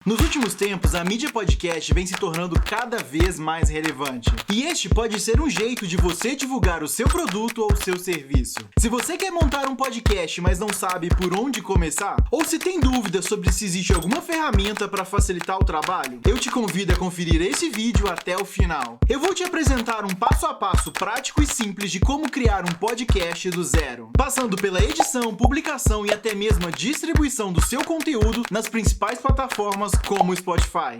Nos últimos tempos, a mídia podcast vem se tornando cada vez mais relevante. E este pode ser um jeito de você divulgar o seu produto ou o seu serviço. Se você quer montar um podcast, mas não sabe por onde começar, ou se tem dúvidas sobre se existe alguma ferramenta para facilitar o trabalho, eu te convido a conferir esse vídeo até o final. Eu vou te apresentar um passo a passo prático e simples de como criar um podcast do zero, passando pela edição, publicação e até mesmo a distribuição do seu conteúdo nas principais plataformas como o Spotify.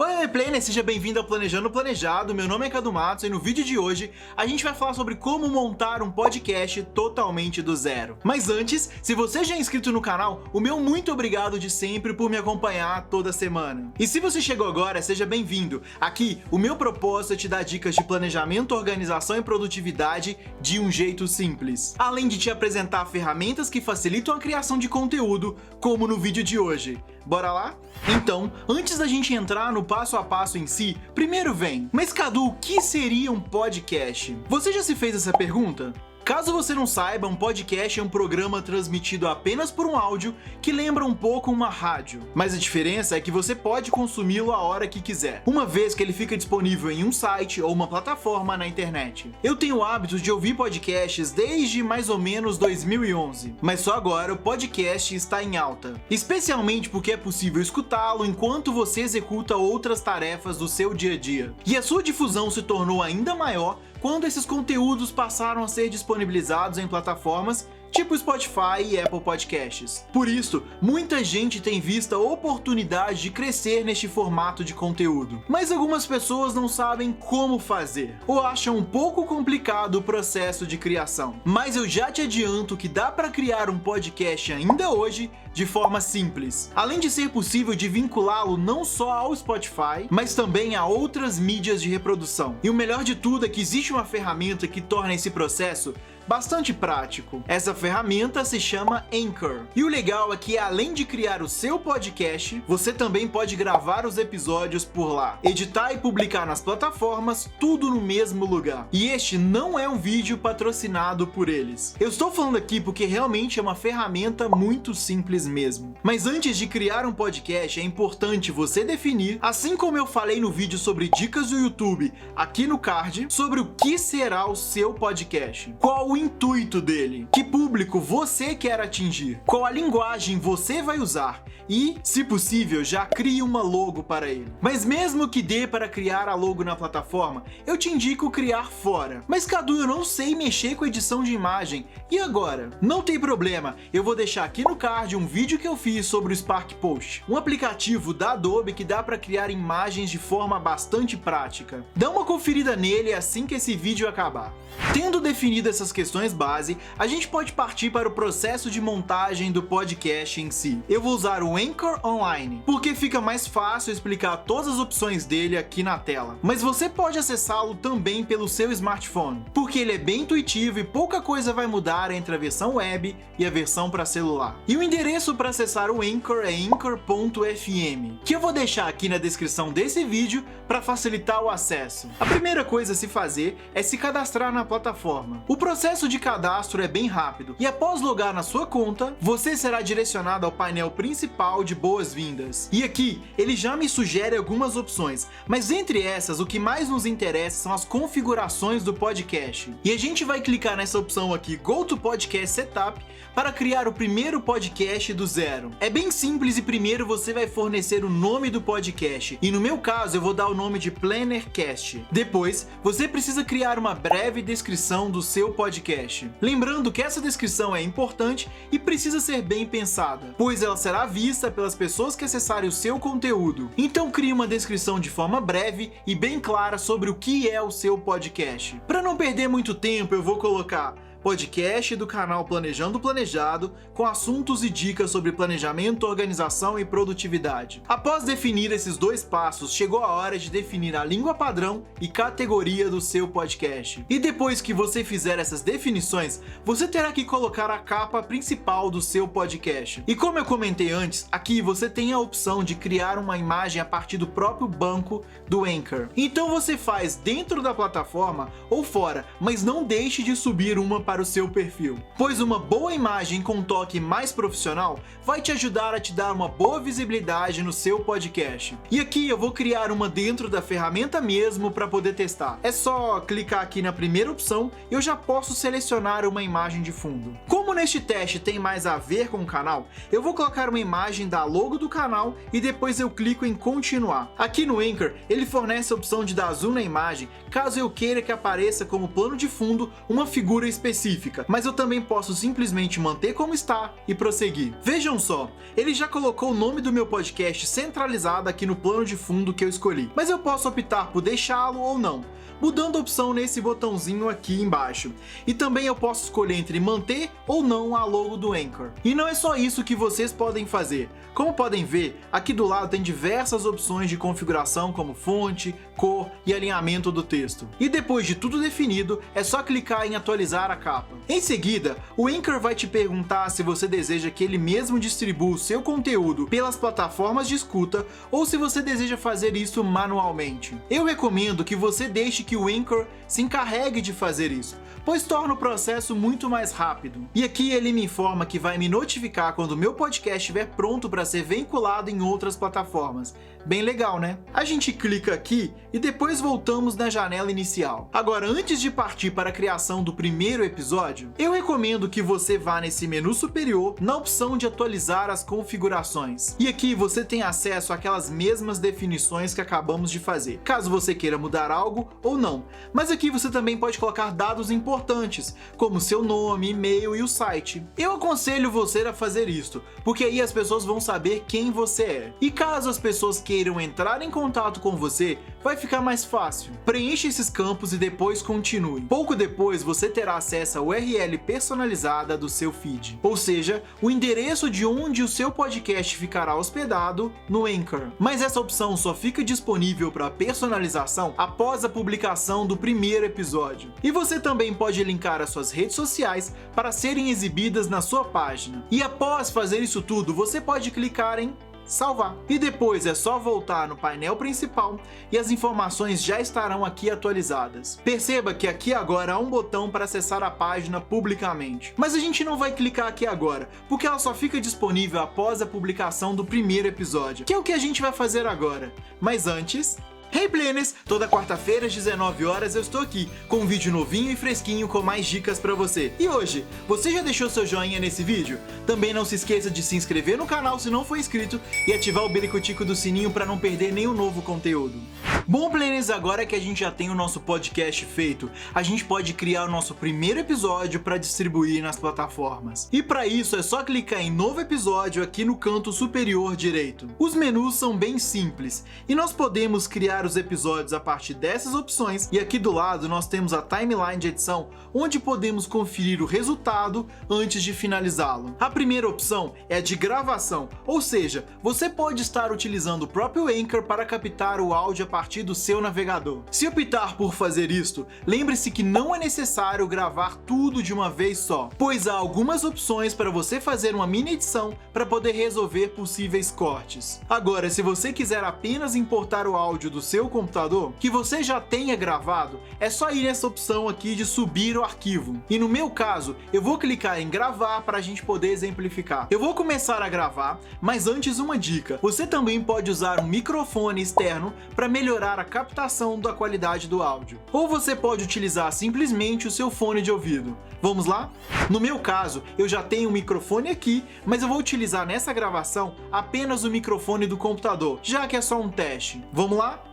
Oi, Planner, seja bem-vindo ao Planejando o Planejado. Meu nome é Cadu Matos e no vídeo de hoje a gente vai falar sobre como montar um podcast totalmente do zero. Mas antes, se você já é inscrito no canal, o meu muito obrigado de sempre por me acompanhar toda semana. E se você chegou agora, seja bem-vindo. Aqui, o meu propósito é te dar dicas de planejamento, organização e produtividade de um jeito simples. Além de te apresentar ferramentas que facilitam a criação de conteúdo, como no vídeo de hoje. Bora lá? Então, antes da gente entrar no passo a passo em si, primeiro vem, mas Cadu, o que seria um podcast? Você já se fez essa pergunta? Caso você não saiba, um podcast é um programa transmitido apenas por um áudio que lembra um pouco uma rádio. Mas a diferença é que você pode consumi-lo a hora que quiser, uma vez que ele fica disponível em um site ou uma plataforma na internet. Eu tenho o hábito de ouvir podcasts desde mais ou menos 2011, mas só agora o podcast está em alta, especialmente porque é possível escutá-lo enquanto você executa outras tarefas do seu dia a dia. E a sua difusão se tornou ainda maior quando esses conteúdos passaram a ser disponibilizados em plataformas tipo Spotify e Apple Podcasts. Por isso, muita gente tem visto a oportunidade de crescer neste formato de conteúdo. Mas algumas pessoas não sabem como fazer, ou acham um pouco complicado o processo de criação. Mas eu já te adianto que dá para criar um podcast ainda hoje de forma simples. Além de ser possível de vinculá-lo não só ao Spotify, mas também a outras mídias de reprodução. E o melhor de tudo é que existe uma ferramenta que torna esse processo bastante prático. Essa ferramenta se chama Anchor. E o legal é que, além de criar o seu podcast, você também pode gravar os episódios por lá, editar e publicar nas plataformas, tudo no mesmo lugar. E este não é um vídeo patrocinado por eles. Eu estou falando aqui porque realmente é uma ferramenta muito simples mesmo. Mas antes de criar um podcast, é importante você definir, assim como eu falei no vídeo sobre dicas do YouTube, aqui no card, sobre o que será o seu podcast. Qual o intuito dele? Que público você quer atingir? Qual a linguagem você vai usar? E, se possível, já crie uma logo para ele. Mas mesmo que dê para criar a logo na plataforma, eu te indico criar fora. Mas Cadu, eu não sei mexer com edição de imagem. E agora? Não tem problema, eu vou deixar aqui no card um vídeo que eu fiz sobre o Spark Post, um aplicativo da Adobe que dá para criar imagens de forma bastante prática. Dá uma conferida nele assim que esse vídeo acabar. Tendo definido essas questões base, a gente pode partir para o processo de montagem do podcast em si. Eu vou usar o Anchor Online, porque fica mais fácil explicar todas as opções dele aqui na tela. Mas você pode acessá-lo também pelo seu smartphone, porque ele é bem intuitivo e pouca coisa vai mudar entre a versão web e a versão para celular. E o endereço para acessar o Anchor é anchor.fm, que eu vou deixar aqui na descrição desse vídeo para facilitar o acesso. A primeira coisa a se fazer é se cadastrar na plataforma. O processo de cadastro é bem rápido e após logar na sua conta, você será direcionado ao painel principal de boas-vindas. E aqui, ele já me sugere algumas opções, mas entre essas, o que mais nos interessa são as configurações do podcast. E a gente vai clicar nessa opção aqui, Go to Podcast Setup, para criar o primeiro podcast do zero. É bem simples e primeiro você vai fornecer o nome do podcast. E no meu caso, eu vou dar o nome de Plannercast. Depois, você precisa criar uma breve descrição do seu podcast. Lembrando que essa descrição é importante e precisa ser bem pensada, pois ela será vista pelas pessoas que acessarem o seu conteúdo. Então crie uma descrição de forma breve e bem clara sobre o que é o seu podcast. Para não perder muito tempo, eu vou colocar podcast do canal Planejando o Planejado, com assuntos e dicas sobre planejamento, organização e produtividade. Após definir esses dois passos, chegou a hora de definir a língua padrão e categoria do seu podcast. E depois que você fizer essas definições, você terá que colocar a capa principal do seu podcast. E como eu comentei antes, aqui você tem a opção de criar uma imagem a partir do próprio banco do Anchor. Então você faz dentro da plataforma ou fora, mas não deixe de subir uma para o seu perfil, pois uma boa imagem com um toque mais profissional vai te ajudar a te dar uma boa visibilidade no seu podcast. E aqui eu vou criar uma dentro da ferramenta mesmo para poder testar. É só clicar aqui na primeira opção e eu já posso selecionar uma imagem de fundo. Como neste teste tem mais a ver com o canal, eu vou colocar uma imagem da logo do canal e depois eu clico em continuar. Aqui no Anchor, ele fornece a opção de dar zoom na imagem caso eu queira que apareça como plano de fundo uma figura específica, mas eu também posso simplesmente manter como está e prosseguir. Vejam só, ele já colocou o nome do meu podcast centralizado aqui no plano de fundo que eu escolhi, mas eu posso optar por deixá-lo ou não, mudando a opção nesse botãozinho aqui embaixo. E também eu posso escolher entre manter ou não a logo do Anchor. E não é só isso que vocês podem fazer. Como podem ver, aqui do lado tem diversas opções de configuração como fonte, cor e alinhamento do texto. E depois de tudo definido, é só clicar em atualizar a capa. Em seguida, o Anchor vai te perguntar se você deseja que ele mesmo distribua o seu conteúdo pelas plataformas de escuta ou se você deseja fazer isso manualmente. Eu recomendo que você deixe que o Anchor se encarregue de fazer isso, pois torna o processo muito mais rápido. E aqui ele me informa que vai me notificar quando o meu podcast estiver pronto para ser vinculado em outras plataformas. Bem legal, né? A gente clica aqui e depois voltamos na janela inicial. Agora, antes de partir para a criação do primeiro episódio, eu recomendo que você vá nesse menu superior na opção de atualizar as configurações. E aqui você tem acesso àquelas mesmas definições que acabamos de fazer, caso você queira mudar algo ou não. Mas aqui você também pode colocar dados importantes, como seu nome, e-mail e o site. Eu aconselho você a fazer isto, porque aí as pessoas vão saber quem você é. E caso as pessoas queiram entrar em contato com você, vai ficar mais fácil. Preencha esses campos e depois continue. Pouco depois você terá acesso à URL personalizada do seu feed, ou seja, o endereço de onde o seu podcast ficará hospedado no Anchor. Mas essa opção só fica disponível para personalização após a publicação do primeiro episódio. E você também pode linkar as suas redes sociais para serem exibidas na sua página. E após fazer isso tudo, você pode clicar em salvar. E depois é só voltar no painel principal e as informações já estarão aqui atualizadas. Perceba que aqui agora há um botão para acessar a página publicamente. Mas a gente não vai clicar aqui agora, porque ela só fica disponível após a publicação do primeiro episódio, que é o que a gente vai fazer agora. Mas antes... Hey Planners! Toda quarta-feira às 19 horas eu estou aqui com um vídeo novinho e fresquinho com mais dicas pra você. E hoje, você já deixou seu joinha nesse vídeo? Também não se esqueça de se inscrever no canal se não for inscrito e ativar o biricotico do sininho para não perder nenhum novo conteúdo. Bom, Planners, agora que a gente já tem o nosso podcast feito, a gente pode criar o nosso primeiro episódio para distribuir nas plataformas. E para isso é só clicar em novo episódio aqui no canto superior direito. Os menus são bem simples e nós podemos criar os episódios a partir dessas opções, e aqui do lado nós temos a timeline de edição, onde podemos conferir o resultado antes de finalizá-lo. A primeira opção é a de gravação, ou seja, você pode estar utilizando o próprio Anchor para captar o áudio a partir do seu navegador. Se optar por fazer isto, lembre-se que não é necessário gravar tudo de uma vez só, pois há algumas opções para você fazer uma mini edição para poder resolver possíveis cortes. Agora, se você quiser apenas importar o áudio do seu computador, que você já tenha gravado, é só ir nessa opção aqui de subir o arquivo. E no meu caso, eu vou clicar em gravar para a gente poder exemplificar. Eu vou começar a gravar, mas antes uma dica. Você também pode usar um microfone externo para melhorar a captação da qualidade do áudio. Ou você pode utilizar simplesmente o seu fone de ouvido. Vamos lá? No meu caso, eu já tenho um microfone aqui, mas eu vou utilizar nessa gravação apenas o microfone do computador, já que é só um teste. Vamos lá?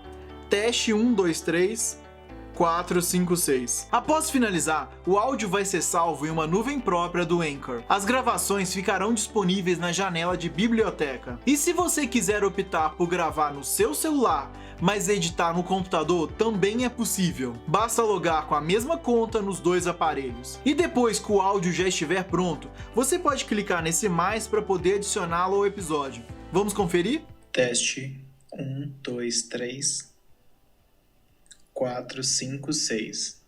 Teste 1, 2, 3, 4, 5, 6. Após finalizar, o áudio vai ser salvo em uma nuvem própria do Anchor. As gravações ficarão disponíveis na janela de biblioteca. E se você quiser optar por gravar no seu celular, mas editar no computador também é possível. Basta logar com a mesma conta nos dois aparelhos. E depois que o áudio já estiver pronto, você pode clicar nesse mais para poder adicioná-lo ao episódio. Vamos conferir? Teste 1, 2, 3, 4, 5, 6.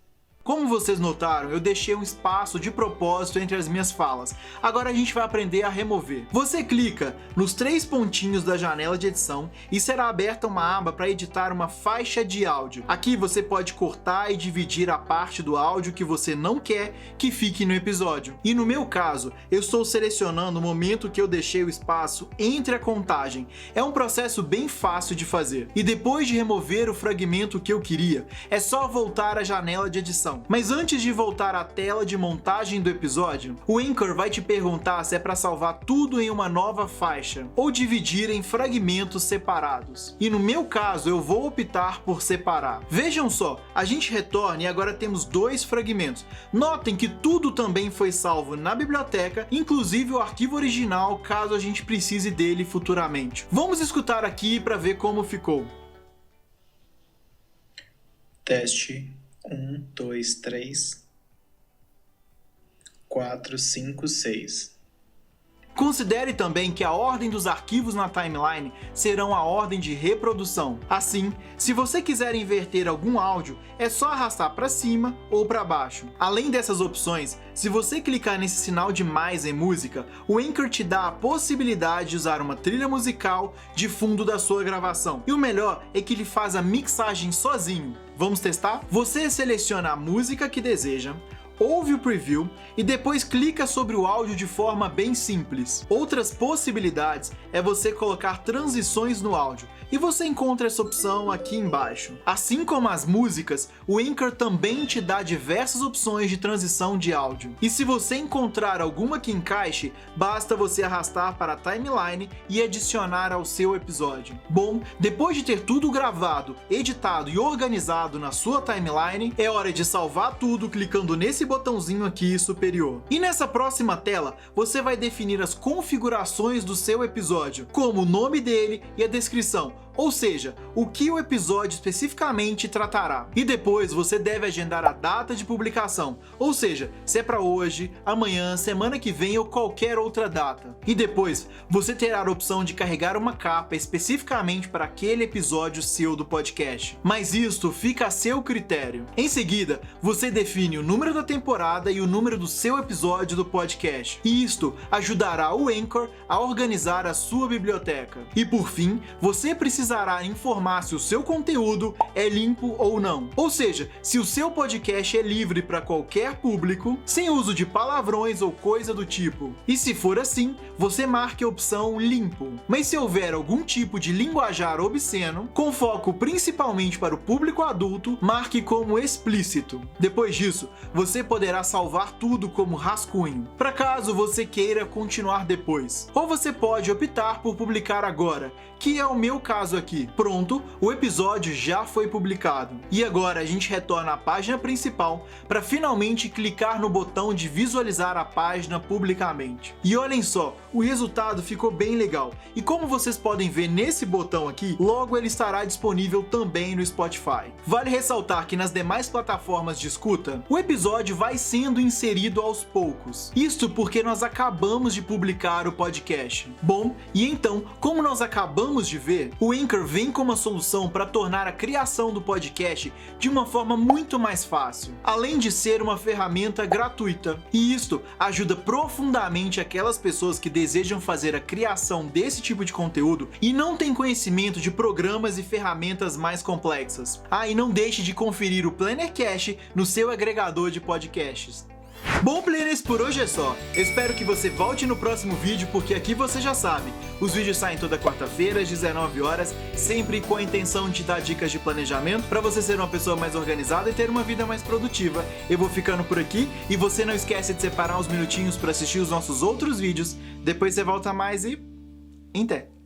Como vocês notaram, eu deixei um espaço de propósito entre as minhas falas. Agora a gente vai aprender a remover. Você clica nos 3 pontinhos da janela de edição e será aberta uma aba para editar uma faixa de áudio. Aqui você pode cortar e dividir a parte do áudio que você não quer que fique no episódio. E no meu caso, eu estou selecionando o momento que eu deixei o espaço entre a contagem. É um processo bem fácil de fazer. E depois de remover o fragmento que eu queria, é só voltar à janela de edição. Mas antes de voltar à tela de montagem do episódio, o Anchor vai te perguntar se é para salvar tudo em uma nova faixa ou dividir em fragmentos separados. E no meu caso, eu vou optar por separar. Vejam só, a gente retorna e agora temos 2 fragmentos. Notem que tudo também foi salvo na biblioteca, inclusive o arquivo original, caso a gente precise dele futuramente. Vamos escutar aqui para ver como ficou. Teste 1, 2, 3, 4, 5, 6. Considere também que a ordem dos arquivos na timeline serão a ordem de reprodução. Assim, se você quiser inverter algum áudio, é só arrastar para cima ou para baixo. Além dessas opções, se você clicar nesse sinal de mais em música, o Anchor te dá a possibilidade de usar uma trilha musical de fundo da sua gravação. E o melhor é que ele faz a mixagem sozinho. Vamos testar? Você seleciona a música que deseja, ouve o preview e depois clica sobre o áudio de forma bem simples. Outras possibilidades é você colocar transições no áudio, e você encontra essa opção aqui embaixo. Assim como as músicas, o Anchor também te dá diversas opções de transição de áudio. E se você encontrar alguma que encaixe, basta você arrastar para a timeline e adicionar ao seu episódio. Bom, depois de ter tudo gravado, editado e organizado na sua timeline, é hora de salvar tudo clicando nesse botãozinho aqui superior. E nessa próxima tela, você vai definir as configurações do seu episódio, como o nome dele e a descrição, ou seja, o que o episódio especificamente tratará. E depois você deve agendar a data de publicação, ou seja, se é para hoje, amanhã, semana que vem ou qualquer outra data. E depois você terá a opção de carregar uma capa especificamente para aquele episódio seu do podcast. Mas isto fica a seu critério. Em seguida, você define o número da temporada e o número do seu episódio do podcast. E isto ajudará o Anchor a organizar a sua biblioteca. E por fim, você precisará informar se o seu conteúdo é limpo ou não. Ou seja, se o seu podcast é livre para qualquer público, sem uso de palavrões ou coisa do tipo. E se for assim, você marque a opção limpo. Mas se houver algum tipo de linguajar obsceno, com foco principalmente para o público adulto, marque como explícito. Depois disso, você poderá salvar tudo como rascunho, para caso você queira continuar depois. Ou você pode optar por publicar agora, que é o meu caso aqui. Pronto, o episódio já foi publicado. E agora a gente retorna à página principal para finalmente clicar no botão de visualizar a página publicamente. E olhem só, o resultado ficou bem legal. E como vocês podem ver nesse botão aqui, logo ele estará disponível também no Spotify. Vale ressaltar que nas demais plataformas de escuta, o episódio vai sendo inserido aos poucos. Isto porque nós acabamos de publicar o podcast. Bom, e então, como nós acabamos de ver, o Anchor vem com uma solução para tornar a criação do podcast de uma forma muito mais fácil, além de ser uma ferramenta gratuita. E isto ajuda profundamente aquelas pessoas que desejam fazer a criação desse tipo de conteúdo e não têm conhecimento de programas e ferramentas mais complexas. E não deixe de conferir o PlannerCast no seu agregador de podcasts. Bom, Planners, por hoje é só. Eu espero que você volte no próximo vídeo, porque aqui você já sabe, os vídeos saem toda quarta-feira às 19 horas, sempre com a intenção de dar dicas de planejamento para você ser uma pessoa mais organizada e ter uma vida mais produtiva. Eu vou ficando por aqui e você não esquece de separar uns minutinhos para assistir os nossos outros vídeos. Depois você volta mais e... Até!